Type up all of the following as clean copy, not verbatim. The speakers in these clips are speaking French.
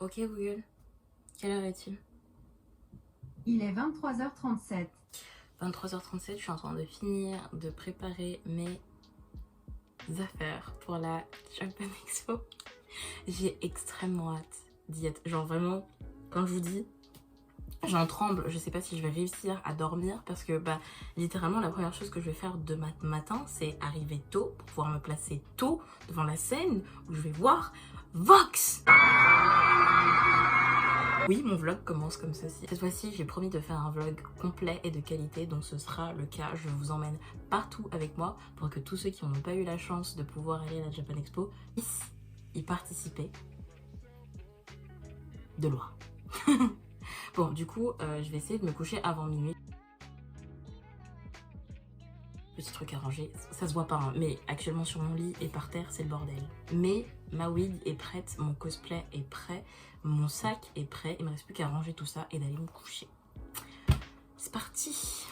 Ok Google, quelle heure est-il? Il est 23h37. 23h37, je suis en train de finir de préparer mes affaires pour la Japan Expo. J'ai extrêmement hâte d'y être. Genre vraiment, quand je vous dis, j'en tremble. Je sais pas si je vais réussir à dormir parce que littéralement la première chose que je vais faire demain matin, c'est arriver tôt pour pouvoir me placer tôt devant la scène où je vais voir Vox. Oui, mon vlog commence comme ceci. Cette fois-ci, j'ai promis de faire un vlog complet et de qualité, donc ce sera le cas. Je vous emmène partout avec moi pour que tous ceux qui n'ont pas eu la chance de pouvoir aller à la Japan Expo puissent y participer de loin. Bon, du coup, je vais essayer de me coucher avant minuit. Petit truc à ranger, ça se voit pas, hein, mais actuellement sur mon lit et par terre, c'est le bordel. Mais ma wig est prête, mon cosplay est prêt, mon sac est prêt. Il me reste plus qu'à ranger tout ça et d'aller me coucher. C'est parti!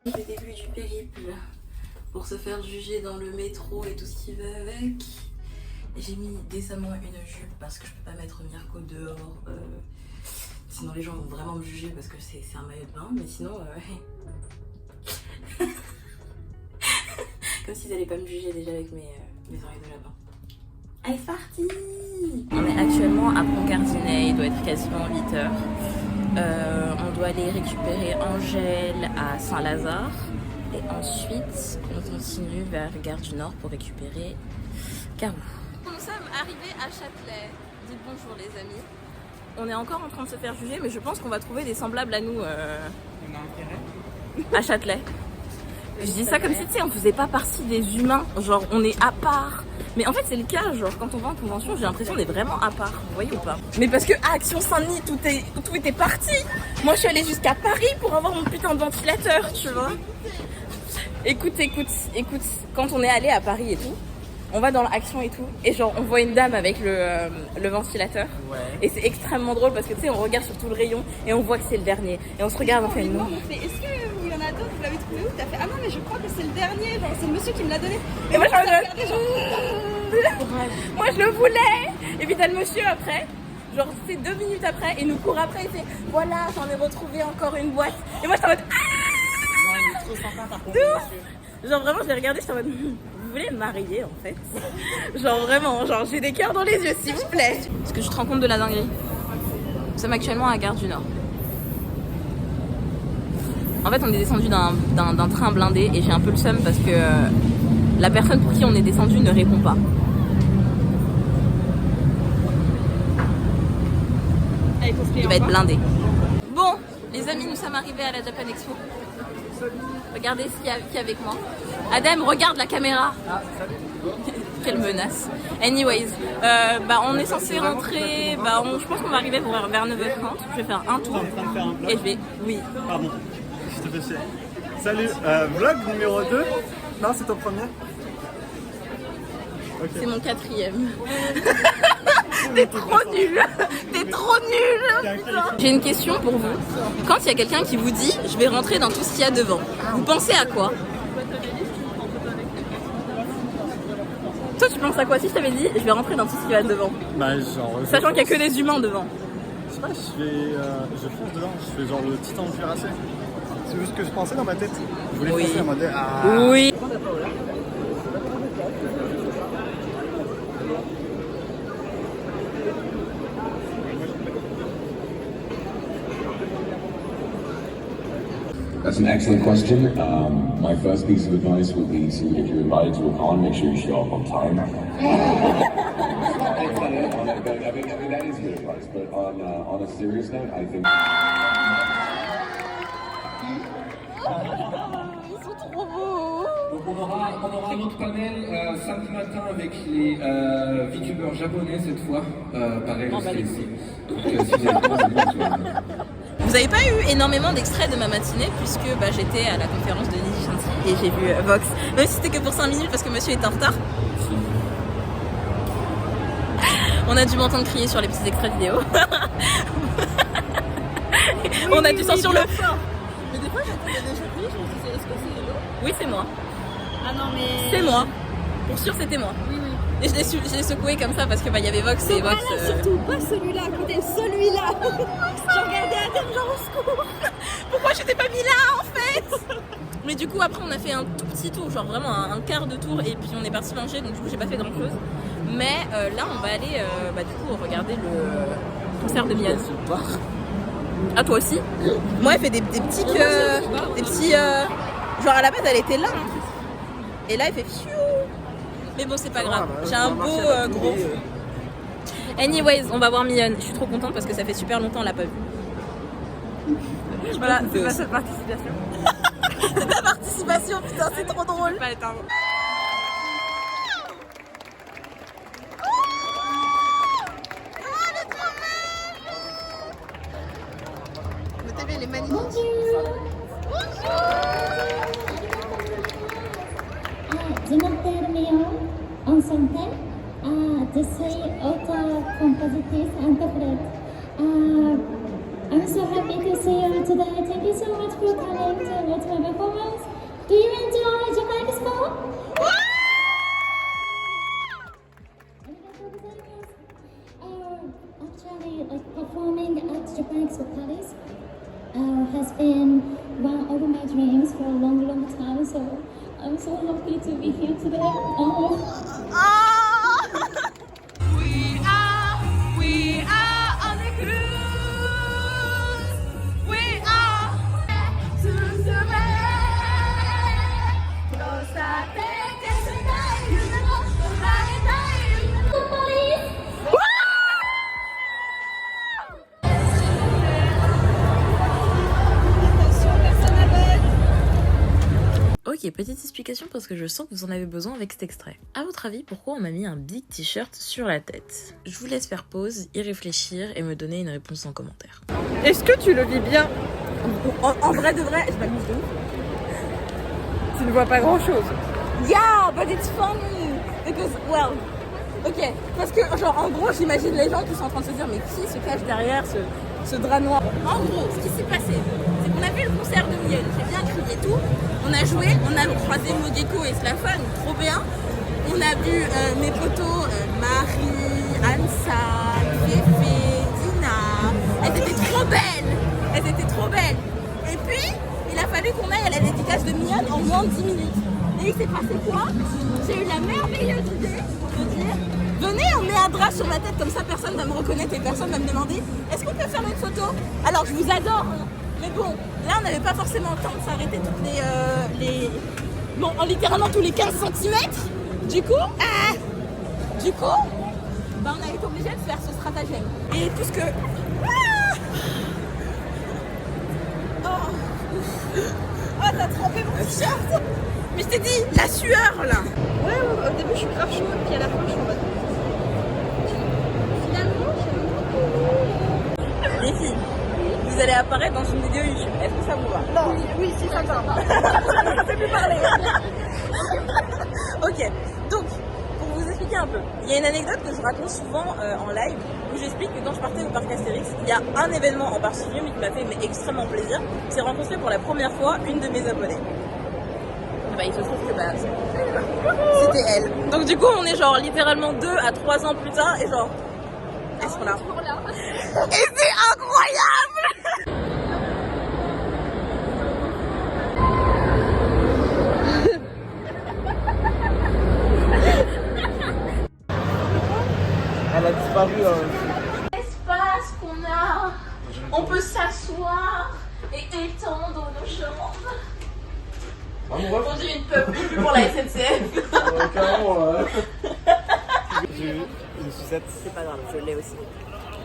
Le début du périple pour se faire juger dans le métro et tout ce qui va avec. J'ai mis décemment une jupe parce que je peux pas mettre Mirko dehors. Sinon les gens vont vraiment me juger parce que c'est un maillot de bain. Mais sinon... Comme s'ils allaient pas me juger déjà avec mes oreilles de lapin. Allez, c'est parti! On est actuellement à Pont-Cardinet, il doit être quasiment 8h. On doit aller récupérer Angèle à Saint-Lazare. Et ensuite, on continue vers Gare du Nord pour récupérer Carou. Nous sommes arrivés à Châtelet. Dites bonjour les amis. On est encore en train de se faire juger, mais je pense qu'on va trouver des semblables à nous On a intérêt à Châtelet. Je dis ça comme si, tu sais, on faisait pas partie des humains. Genre, on est à part. Mais en fait, c'est le cas. Genre, quand on va en convention, j'ai l'impression qu'on est vraiment à part. Vous voyez ou pas? Mais parce que à Action Saint-Denis, tout était parti. Moi, je suis allée jusqu'à Paris pour avoir mon putain de ventilateur, tu vois. Écoute. Quand on est allé à Paris et tout, on va dans l'Action et tout, et genre on voit une dame avec le ventilateur. Ouais. Et c'est extrêmement drôle parce que tu sais, on regarde sur tout le rayon et on voit que c'est le dernier. Et on se regarde, on fait non. On fait, est-ce qu'il y en a d'autres, vous l'avez trouvé où? T'as fait, ah non, mais je crois que c'est le dernier, genre c'est le monsieur qui me l'a donné. Et moi moi je le voulais. Et puis t'as le monsieur après, genre c'est 2 minutes après, et nous court après, il fait voilà, j'en ai retrouvé encore une boîte. Et moi je suis en mode Non, il est trop sympa par contre, monsieur. Genre vraiment je l'ai regardé, je suis en mode vous voulez me marier en fait? Genre vraiment, genre j'ai des cœurs dans les yeux s'il vous plaît. Est-ce que je te rends compte de la dinguerie? Nous sommes actuellement à Gare du Nord. En fait on est descendu d'un train blindé et j'ai un peu le seum parce que la personne pour qui on est descendu ne répond pas. Il va être blindé. Bon les amis, nous sommes arrivés à la Japan Expo. Regardez ce qu'il y a avec moi. Adem, regarde la caméra. Ah, salut. Quelle menace. Anyways, on est censé rentrer. Je pense qu'on va arriver vers 9h30. Je vais faire un tour. Et je vais. Oui. Pardon, je te fais chier. Salut, vlog numéro 2. Non, c'est ton premier. Okay. C'est mon 4e. T'es trop nul. T'es trop nul. J'ai une question pour vous. Quand il y a quelqu'un qui vous dit je vais rentrer dans tout ce qu'il y a devant, vous pensez à quoi? Toi tu penses à quoi si je t'avais dit je vais rentrer dans tout ce qu'il y a devant? Sachant qu'il n'y a que des humains devant. Je sais pas, je fonce dedans, je fais genre le titan cuirassé. C'est juste ce que je pensais dans ma tête. Je voulais foncer en mode Oui. That's an excellent question. My first piece of advice would be to, if you're invited to a con, make sure you show up on time. I mean, that is good advice, but on a serious note, I think... Ils sont trop beaux. Donc on aura un autre panel samedi matin avec les VTubers japonais cette fois. Pareil, je serai ici. Donc si vous avez besoin, Vous n'avez pas eu énormément d'extraits de ma matinée puisque j'étais à la conférence de Niji Shanti et j'ai vu Vox. Même si c'était que pour 5 minutes parce que monsieur était en retard. On a dû m'entendre crier sur les petits extraits vidéo. On a du sang sur le... Mais des fois, fait des jeux de nuit, je me disais, est-ce que c'est Hello? Oui, c'est moi. Ah non, mais. C'est moi. Pour sûr, c'était moi. Oui, oui. Et je l'ai secoué comme ça parce que bah, y avait Vox et Vox. Voilà, surtout pas celui-là à côté, celui-là. Je regardais à terre, genre au secours. Pourquoi je t'ai pas mis là en fait? Mais du coup, après, on a fait un tout petit tour, genre vraiment un quart de tour, et puis on est parti manger, donc du coup, j'ai pas fait grand chose. Mais là, on va aller du coup regarder le concert de Mia. Ah, toi aussi? Moi, elle fait des petits. Genre à la base, elle était là. Hein. Et là, elle fait fiou. Mais bon, c'est pas grave. J'ai un beau gros. Anyways, on va voir Mion. Je suis trop contente parce que ça fait super longtemps, on l'a pas vu. Voilà, c'est ma seule participation. C'est ta participation, putain, c'est trop drôle. Pas les timbres. Le TV, il est magnifique. Ensemble, this is auto composites and tablet. I'm so happy to see you today. Thank you so much for coming to watch my performance. Do you enjoy Japan Expo? Actually, like performing at Japan Expo Paris has been one of my dreams for a long, long time. So I'm so happy to be here today. We are on a cruise. We are to survive. Ok, petite explication parce que je sens que vous en avez besoin avec cet extrait. À votre avis, pourquoi on m'a mis un big t-shirt sur la tête? Je vous laisse faire pause, y réfléchir et me donner une réponse en commentaire. Est-ce que tu le vis bien? En vrai de vrai, je m'amuse de ouf. Tu ne vois pas grand chose. Yeah, but it's funny because, well, ok, parce que genre en gros j'imagine les gens qui sont en train de se dire mais qui se cache derrière ce drap noir. En gros, ce qui s'est passé, c'est qu'on a vu le concert de Miel, j'ai bien crié tout, on a joué, on a croisé Mogeko et Slafan, trop bien, on a vu mes potos Marie, Ansa, Féfé, Dina, elles étaient trop belles, et puis il a fallu qu'on aille à la dédicace de Miel en moins de 10 minutes. Et il s'est passé quoi? J'ai eu la merveilleuse idée de dire venez, on met un drap sur ma tête comme ça personne va me reconnaître et personne va me demander est-ce qu'on peut faire une photo? Alors je vous adore, hein. Mais bon, là on n'avait pas forcément le temps de s'arrêter toutes bon, littéralement tous les 15 cm. Du coup, bah, on a été obligé de faire ce stratagème. Et tout ce que... Oh, t'as trempé mon t-shirt. Mais je t'ai dit, la sueur là. Ouais, au début je suis grave chaud, et puis à la fin je suis en mode. Finalement, Les filles, vous allez apparaître dans une vidéo YouTube. Est-ce que ça vous va? non, oui, si ça va. Je ne sais plus parler. Ok, donc, pour vous expliquer un peu, il y a une anecdote que je raconte souvent en live où j'explique que quand je partais au parc Astérix, il y a un événement en particulier mais qui m'a fait extrêmement plaisir. C'est rencontrer pour la première fois une de mes abonnées. Bah, il se trouve que c'était elle. Donc du coup on est genre littéralement 2 à 3 ans plus tard et genre elles sont là. Et c'est incroyable. Elle a disparu. L'espace qu'on a, on peut s'asseoir et étendre nos jambes. On dit une pub pour la SNCF. J'ai eu une sucette. C'est pas grave, je l'ai aussi.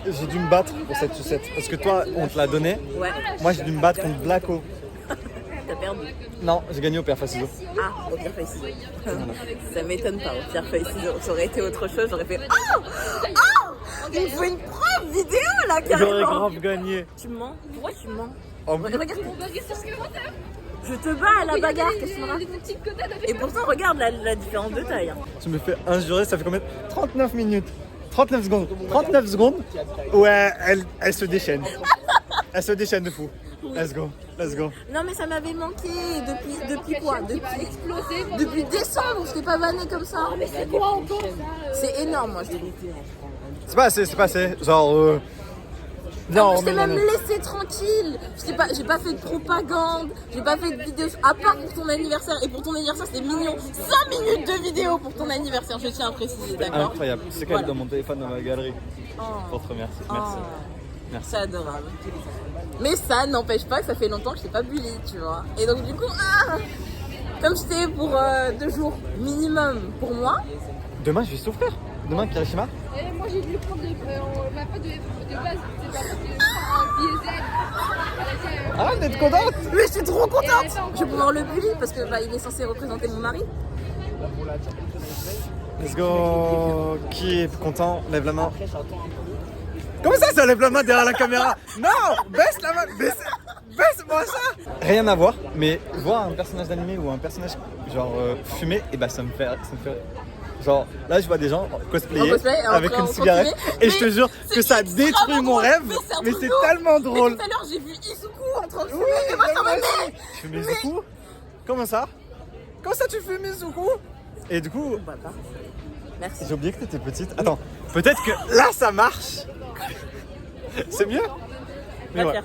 J'ai dû me battre pour cette sucette. Parce que toi, on te l'a donnée. Ouais. Moi, j'ai dû me battre contre Blacko. T'as perdu. Non, j'ai gagné au pierre feuille ciseaux. Ah, au pierre feuille ciseaux. Ça m'étonne pas, au pierre feuille ciseaux. Ça aurait été autre chose, j'aurais fait oh. Il me faut une preuve vidéo là, carrément. J'aurais grave gagné. Tu mens? Pourquoi tu mens? Oh, Regarde. Je te bats à la bagarre, qu'est-ce que tu me racontes? Et pourtant, regarde la différence de taille. tu me fais injurer, ça fait combien? 39 minutes. 39 secondes. 39 secondes. Ouais, elle se déchaîne. Elle se déchaîne de fou. Let's go. Let's go. Non mais ça m'avait manqué depuis quoi? Depuis décembre, je t'ai pas vanné comme ça. Mais c'est quoi encore? C'est énorme moi je trouve. C'est pas assez. Genre. Non, je t'ai même laissé tranquille. J'ai pas fait de propagande, j'ai pas fait de vidéos à part pour ton anniversaire. Et pour ton anniversaire c'était mignon. 5 minutes de vidéo pour ton anniversaire, je tiens à préciser, d'accord? Incroyable. C'est quand même dans mon téléphone dans ma galerie. Oh. Pour te remercier. Merci. C'est adorable. Mais ça n'empêche pas que ça fait longtemps que je t'ai pas bully, tu vois. Et donc du coup, comme j'étais pour 2 jours minimum pour moi. Demain je vais souffrir. Demain Kirishima. Et moi j'ai dû prendre ma pote de base, c'est un billet Z. Arrête d'être contente. Mais je suis trop contente. Je vais pouvoir le bully parce que il est censé représenter mon mari. Let's go. Qui est content? Lève la main. Comment ça lève la main derrière la caméra? Non, baisse la main, baisse-moi ça. Rien à voir, mais voir un personnage d'animé ou un personnage genre fumé, et bah ça me fait. Genre là je vois des gens cosplayer avec une cigarette et je te jure que ça détruit mon rêve, mais c'est tellement drôle. Tout à l'heure j'ai vu Izuku en train de fumer et moi ça m'a mis. Tu fumes Izuku? Comment ça? Comment ça tu fumes Izuku? Et du coup, merci. J'ai oublié que t'étais petite. Attends, peut-être que là ça marche. C'est mieux. Mais ouais.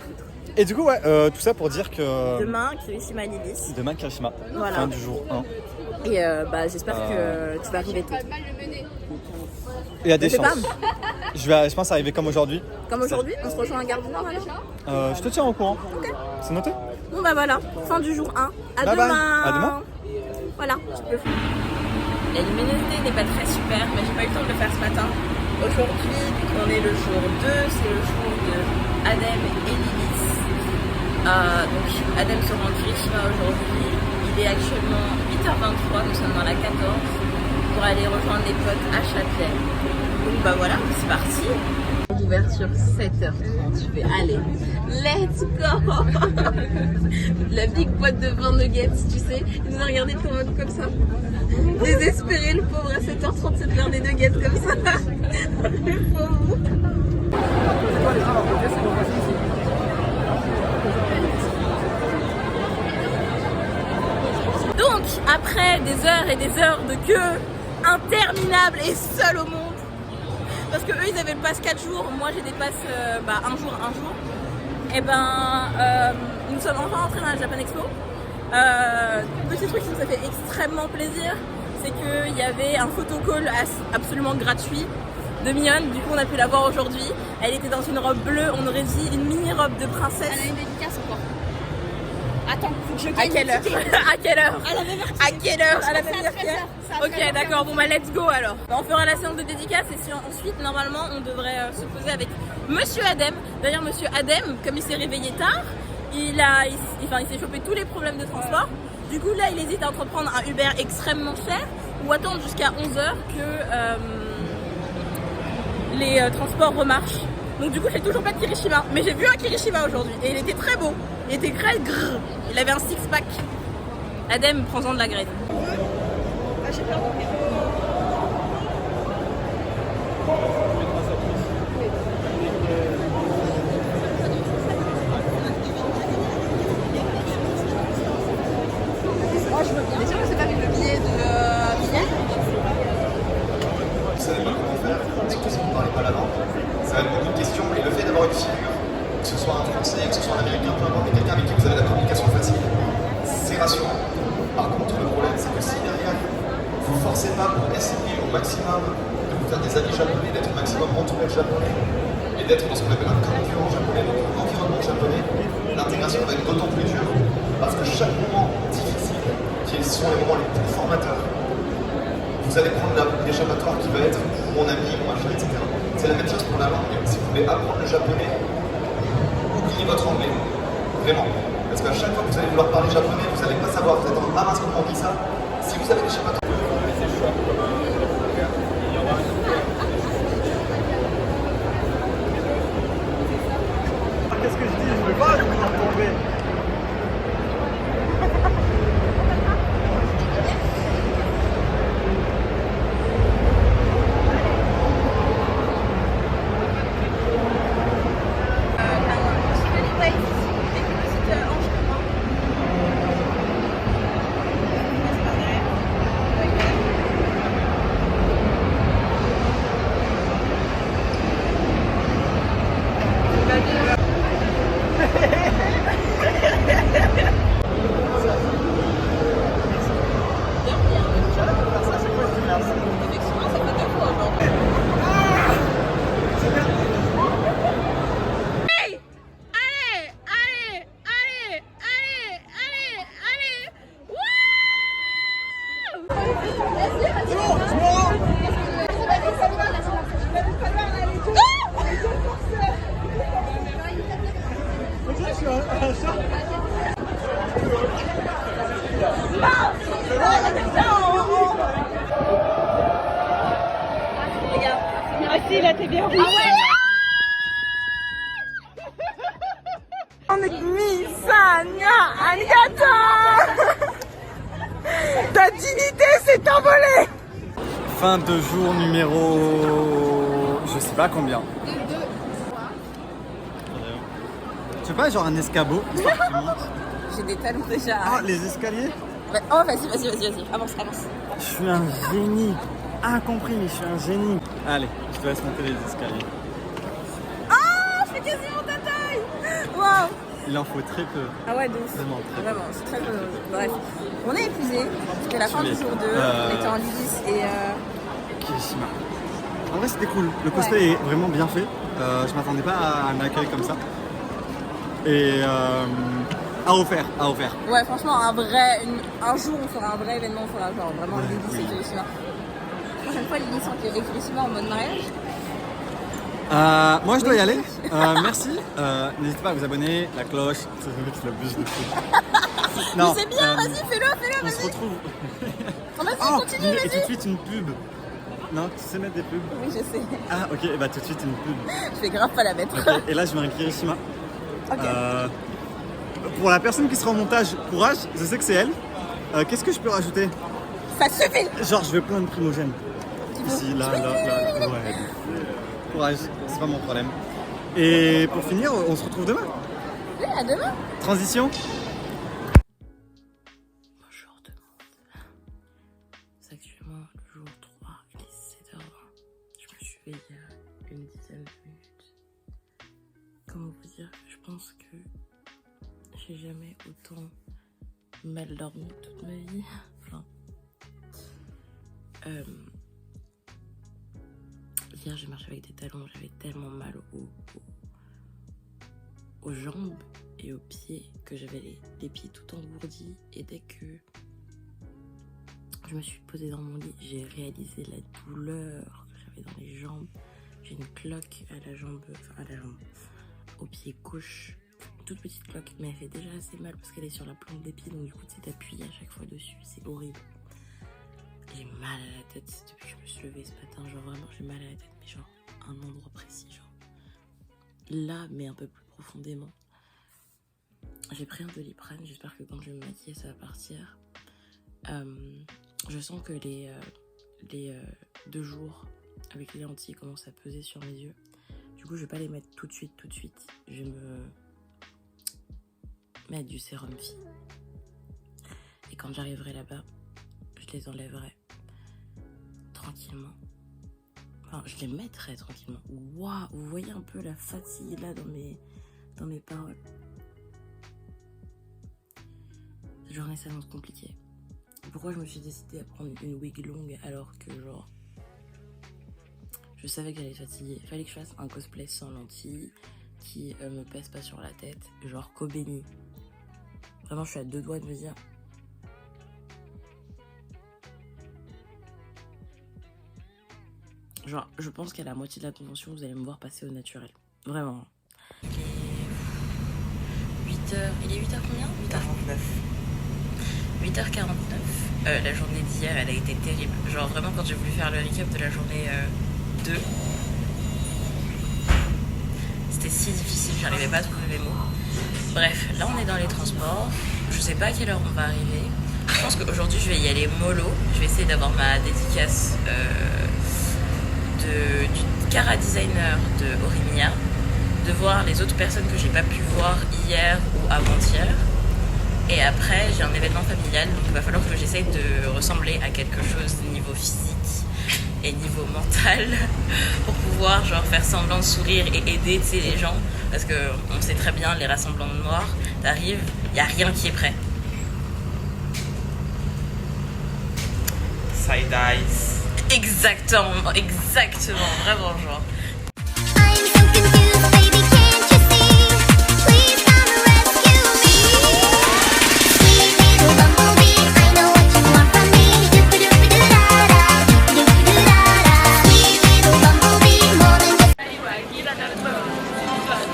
Et du coup ouais, tout ça pour dire que demain Kirishima Lilith. Demain Kirishima, voilà. Fin du jour 1. Et j'espère que tu vas arriver tôt. Il y a des chances. Je pense arriver comme aujourd'hui. Comme aujourd'hui, on se rejoint à Gare du Nord alors. Je te tiens au courant. Ok. C'est noté. Bon bah voilà, fin du jour 1. À bye demain. Bye. À demain. Voilà, tu peux. La luminosité n'est pas très super, mais j'ai pas eu le temps de le faire ce matin. Aujourd'hui, on est le jour 2, c'est le jour de Adem et Lilith. Donc Adem se rend à Kirishima aujourd'hui. Il est actuellement 8h23, nous sommes dans la 14 pour aller rejoindre les potes à Châtelet. Donc bah voilà, c'est parti. Ouverture 7h30, je vais aller. Let's go. La big boîte de 20 nuggets, tu sais. Il nous a regardé comme ça. Désespéré le pauvre à 7h30 c'est de faire des nuggets comme ça. Le pauvre. Donc, après des heures et des heures de queue interminable et seul au monde, parce que eux ils avaient le pass 4 jours, moi j'ai des passes un jour, et nous sommes enfin rentrés dans la Japan Expo. Petit truc qui nous a fait extrêmement plaisir, c'est qu'il y avait un photocall absolument gratuit de Mion, du coup on a pu la voir aujourd'hui. Elle était dans une robe bleue, on aurait dit une mini robe de princesse. Elle a une dédicace encore. Attends, faut que je gagne. À quelle heure? À quelle heure? À quelle heure? À la même heure qu'hier? Ok, d'accord, bon bah let's go alors. On fera la séance de dédicace et ensuite normalement on devrait se poser avec Monsieur Adem. D'ailleurs Monsieur Adem, comme il s'est réveillé tard, il s'est chopé tous les problèmes de transport. Du coup là il hésite à entreprendre un Uber extrêmement cher ou attendre jusqu'à 11h que les transports remarchent. Donc du coup j'ai toujours pas de Kirishima, mais j'ai vu un Kirishima aujourd'hui et il était très beau. Il était très grrr. Il avait un six-pack. Adem, prends-en de la graine. J'ai peur de rire. Moi je veux bien. Mais sûr que c'est pas avec le billet de billet. Vous savez pas comment faire, surtout si vous ne parlez pas la langue. Ça va être beaucoup de questions et le fait d'avoir une figure, que ce soit un français, que ce soit un américain, peu importe, mais quelqu'un avec qui vous avez la communication facile, c'est rassurant. Par contre, le problème, c'est que si derrière, vous ne forcez pas pour essayer au maximum de vous faire des amis japonais, d'être au maximum entouré de japonais et d'être dans ce qu'on appelle un carburant japonais, donc un environnement japonais, l'intégration va être d'autant plus dure parce que chaque moment difficile, qui sont les moments les plus formateurs, vous allez prendre l'échappatoire qui va être mon ami, mon machin, etc. C'est la même chose pour la langue. Si vous voulez apprendre le japonais, oubliez votre anglais. Vraiment. Parce qu'à chaque fois que vous allez vouloir parler japonais, vous n'allez pas savoir, vous êtes en mince comment on dit ça. Si vous avez l'échappatoire. Qu'est-ce que je dis? Je veux pas tomber. Merci, là t'es bien. On est Misanya Arigato. Ta dignité s'est envolée. Fin de jour numéro... Je sais pas combien. Je sais pas, genre un escabeau. J'ai des talons déjà. Ah, les escaliers. Oh, vas-y, avance. Je suis un génie. Incompris, mais je suis un génie. Allez, je te laisse monter les escaliers. Ah, je fais quasiment ta taille. Waouh. Il en faut très peu. Ah ouais, de ouf. Vraiment très peu. Vraiment, c'est très peu. Bref, on est épuisé. C'était la fin du jour 2. On était en lice et... Kirishima. En vrai, c'était cool. Le cosplay est vraiment bien fait. Je m'attendais pas à un accueil comme ça. Et à refaire. Ouais, franchement, un jour, on fera un vrai événement. On fera genre vraiment l'Ulysse et Kirishima. La prochaine fois, l'Ulysse et Kirishima en mode mariage. Moi je dois y aller, merci, n'hésitez pas à vous abonner, la cloche, c'est le mec qui l'abuse de tout. Non, c'est bien, vas-y, fais-le, On vas-y. se retrouve. Vas-y, continue, Et tout de vas-y. suite une pub. Non, tu sais mettre des pubs? Oui, je sais. Ah ok, et bah tout de suite une pub. Je vais grave pas la mettre. Okay. Et là je mets un Kirishima. Ok. Pour la personne qui sera en montage, courage, je sais que c'est elle. Qu'est-ce que je peux rajouter? Ça suffit. Genre je veux plein de primogènes. Ici, là. Ouais. Courage, c'est pas mon problème. Et pour finir, on se retrouve demain. Oui, à demain. Transition. Bonjour tout le monde. C'est actuellement le jour 3, il est 7h20. Je me suis levée il y a une dizaine de minutes. Comment vous dire, je pense que j'ai jamais autant mal dormi toute ma vie. Enfin, hier j'ai marché avec des talons, j'avais tellement mal aux jambes et aux pieds que j'avais les pieds tout engourdis, et dès que je me suis posée dans mon lit, j'ai réalisé la douleur que j'avais dans les jambes. J'ai une cloque à la jambe, au pied gauche, une toute petite cloque, mais elle fait déjà assez mal parce qu'elle est sur la plante des pieds, donc du coup tu t'appuies à chaque fois dessus, c'est horrible. J'ai mal à la tête depuis que je me suis levée ce matin, genre vraiment j'ai mal à la tête, mais genre un endroit précis, genre là, mais un peu plus profondément. J'ai pris un Doliprane, j'espère que quand je vais me maquiller ça va partir. Je sens que les 2 jours avec les lentilles commencent à peser sur mes yeux. Du coup je vais pas les mettre tout de suite. Je vais me mettre du sérum fille. Et quand j'arriverai là-bas, je les enlèverai tranquillement. Enfin, je les mettrai tranquillement. Waouh, vous voyez un peu la fatigue là dans mes paroles. Cette journée s'annonce compliquée. Pourquoi je me suis décidée à prendre une wig longue alors que genre je savais qu'elle allait fatiguer. Il fallait que je fasse un cosplay sans lentilles qui me pèse pas sur la tête, genre Kobeni. Vraiment, je suis à 2 doigts de me dire. Genre, je pense qu'à la moitié de la convention, vous allez me voir passer au naturel. Vraiment. Il est 8h. Il est 8h combien? 8h49. La journée d'hier, elle a été terrible. Genre, vraiment, quand j'ai voulu faire le recap de la journée 2, c'était si difficile, j'arrivais pas à trouver mes mots. Bref, là, on est dans les transports. Je sais pas à quelle heure on va arriver. Je pense qu'aujourd'hui, je vais y aller mollo. Je vais essayer d'avoir ma dédicace du Cara Designer de Orimiya, de voir les autres personnes que j'ai pas pu voir hier ou avant-hier. Et après, j'ai un événement familial, donc il va falloir que j'essaye de ressembler à quelque chose niveau physique et niveau mental pour pouvoir genre faire semblant de sourire et aider les gens, parce que on sait très bien, les rassemblements de noirs, t'arrives, il y a rien qui est prêt. Side eyes. Exactement, vraiment genre.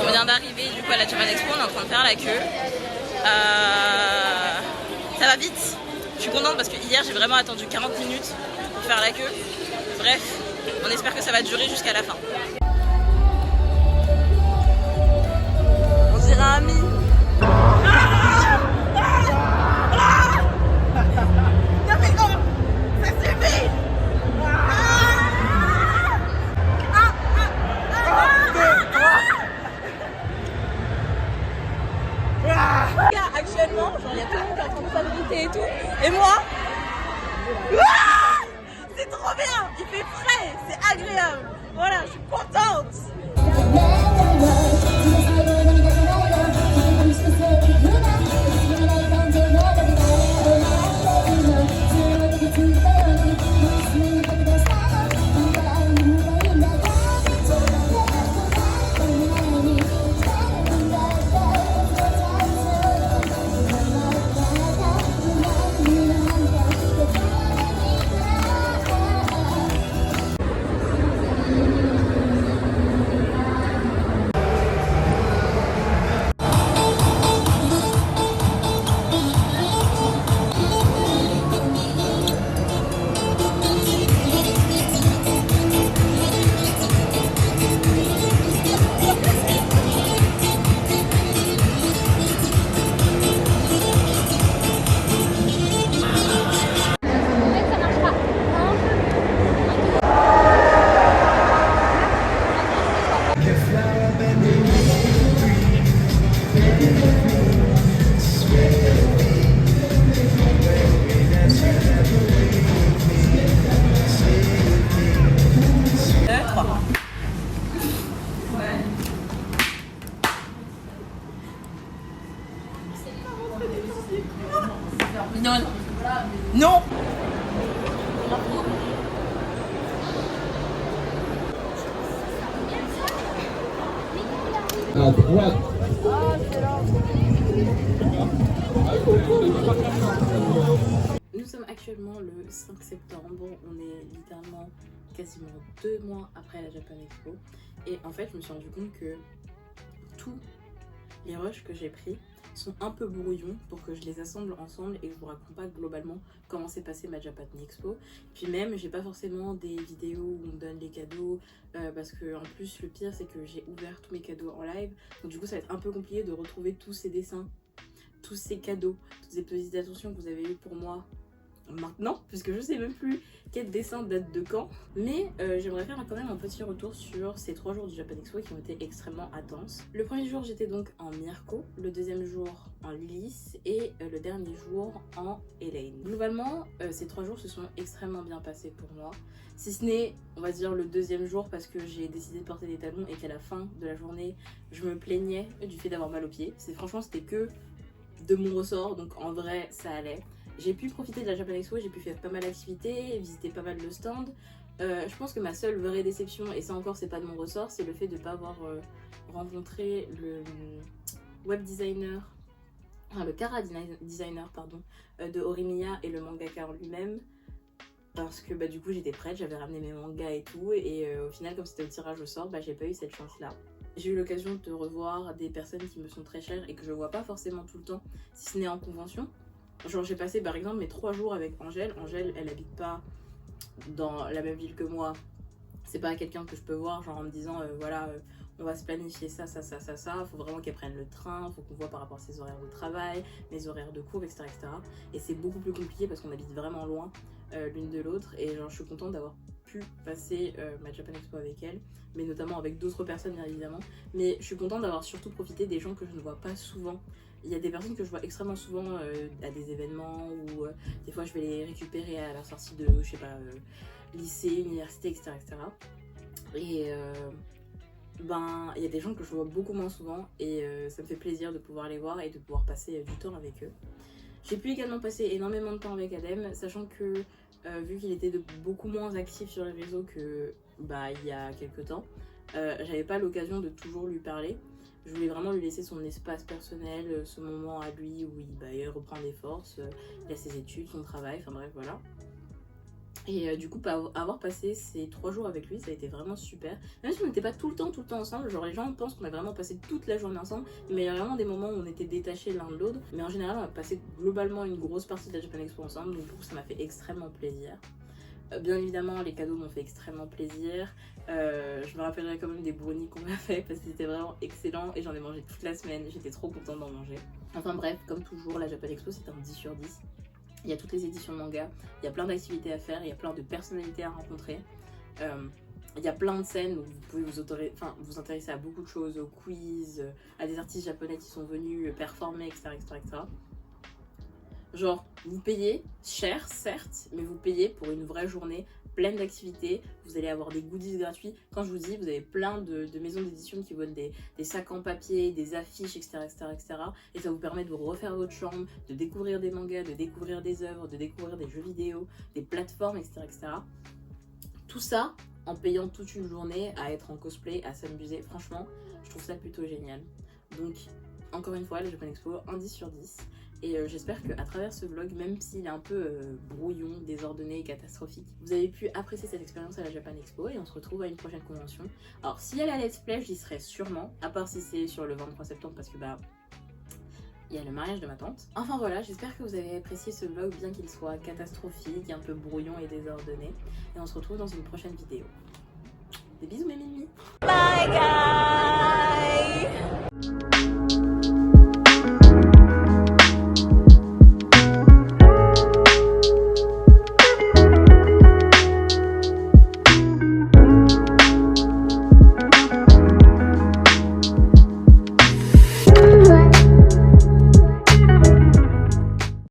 On vient d'arriver du coup à la Japan Expo, on est en train de faire la queue. va vite. Je suis contente parce que hier j'ai vraiment attendu 40 minutes pour faire la queue. Bref, on espère que ça va durer jusqu'à la fin. On dirait un ami. Non mais non, ça suffit. Actuellement, genre il y a tout le monde qui est en train de s'abriter et tout. Et moi, c'est trop bien, il fait frais, c'est agréable. Voilà, je suis contente. Non. Nous sommes actuellement le 5 septembre, on est littéralement quasiment 2 mois après la Japan Expo et en fait je me suis rendu compte que tous les rushs que j'ai pris sont un peu brouillons pour que je les assemble ensemble et que je vous raconte pas globalement comment s'est passé ma Japan Expo. Puis même j'ai pas forcément des vidéos où on me donne les cadeaux parce que en plus le pire c'est que j'ai ouvert tous mes cadeaux en live, donc du coup ça va être un peu compliqué de retrouver tous ces dessins, tous ces cadeaux, toutes ces petites attentions que vous avez eues pour moi maintenant, puisque je sais même plus quel dessin date de quand, mais j'aimerais faire quand même un petit retour sur ces 3 jours du Japan Expo qui ont été extrêmement intenses. Le premier jour j'étais donc en Mirko, le deuxième jour en Lilith et le dernier jour en Elaine. Globalement ces 3 jours se sont extrêmement bien passés pour moi, si ce n'est on va dire le deuxième jour parce que j'ai décidé de porter des talons et qu'à la fin de la journée je me plaignais du fait d'avoir mal aux pieds. Franchement c'était que de mon ressort, donc en vrai ça allait. J'ai pu profiter de la Japan Expo, j'ai pu faire pas mal d'activités, visiter pas mal de stands. Je pense que ma seule vraie déception, et ça encore c'est pas de mon ressort, c'est le fait de ne pas avoir rencontré le web designer, enfin le Kara designer pardon, de Horimiya et le mangaka en lui-même. Parce que bah, du coup j'étais prête, j'avais ramené mes mangas et tout, et au final comme c'était au tirage au sort, bah, j'ai pas eu cette chance là. J'ai eu l'occasion de revoir des personnes qui me sont très chères et que je vois pas forcément tout le temps, si ce n'est en convention. Genre j'ai passé par exemple mes 3 jours avec Angèle. Angèle elle habite pas dans la même ville que moi. C'est pas quelqu'un que je peux voir genre en me disant voilà on va se planifier ça. Faut vraiment qu'elle prenne le train, faut qu'on voit par rapport à ses horaires de travail, mes horaires de cours, etc. Et c'est beaucoup plus compliqué parce qu'on habite vraiment loin l'une de l'autre. Et genre je suis contente d'avoir pu passer ma Japan Expo avec elle, mais notamment avec d'autres personnes bien évidemment. Mais je suis contente d'avoir surtout profité des gens que je ne vois pas souvent. Il y a des personnes que je vois extrêmement souvent à des événements ou des fois je vais les récupérer à la sortie de, je sais pas, lycée, université, etc. Et ben, il y a des gens que je vois beaucoup moins souvent et ça me fait plaisir de pouvoir les voir et de pouvoir passer du temps avec eux. J'ai pu également passer énormément de temps avec Adem, sachant que vu qu'il était beaucoup moins actif sur les réseaux que bah, il y a quelques temps, j'avais pas l'occasion de toujours lui parler. Je voulais vraiment lui laisser son espace personnel, ce moment à lui où il reprend des forces, il a ses études, son travail, enfin bref voilà. Et du coup, avoir passé ces 3 jours avec lui, ça a été vraiment super. Même si on n'était pas tout le temps ensemble, genre les gens pensent qu'on a vraiment passé toute la journée ensemble, mais il y a vraiment des moments où on était détachés l'un de l'autre. Mais en général, on a passé globalement une grosse partie de la Japan Expo ensemble, donc du coup, ça m'a fait extrêmement plaisir. Bien évidemment, les cadeaux m'ont fait extrêmement plaisir. Je me rappellerai quand même des brownies qu'on m'a fait parce que c'était vraiment excellent et j'en ai mangé toute la semaine. J'étais trop contente d'en manger. Enfin bref, comme toujours, la Japan Expo, c'est un 10 sur 10. Il y a toutes les éditions de manga, il y a plein d'activités à faire, il y a plein de personnalités à rencontrer. Il y a plein de scènes où vous pouvez vous intéresser à beaucoup de choses, aux quiz, à des artistes japonais qui sont venus performer, etc. etc. Genre, vous payez cher, certes, mais vous payez pour une vraie journée pleine d'activités. Vous allez avoir des goodies gratuits. Quand je vous dis, vous avez plein de maisons d'édition qui vous donnent des sacs en papier, des affiches, etc., etc. Et ça vous permet de vous refaire votre chambre, de découvrir des mangas, de découvrir des œuvres, de découvrir des jeux vidéo, des plateformes, etc., etc. Tout ça en payant toute une journée à être en cosplay, à s'amuser. Franchement, je trouve ça plutôt génial. Donc, encore une fois, la Japan Expo, un 10 sur 10. Et j'espère qu'à travers ce vlog, même s'il est un peu brouillon, désordonné et catastrophique, vous avez pu apprécier cette expérience à la Japan Expo et on se retrouve à une prochaine convention. Alors s'il y a la let's play, j'y serai sûrement, à part si c'est sur le 23 septembre parce que il y a le mariage de ma tante. Enfin voilà, j'espère que vous avez apprécié ce vlog bien qu'il soit catastrophique, un peu brouillon et désordonné. Et on se retrouve dans une prochaine vidéo. Des bisous mes mimi. Bye guys.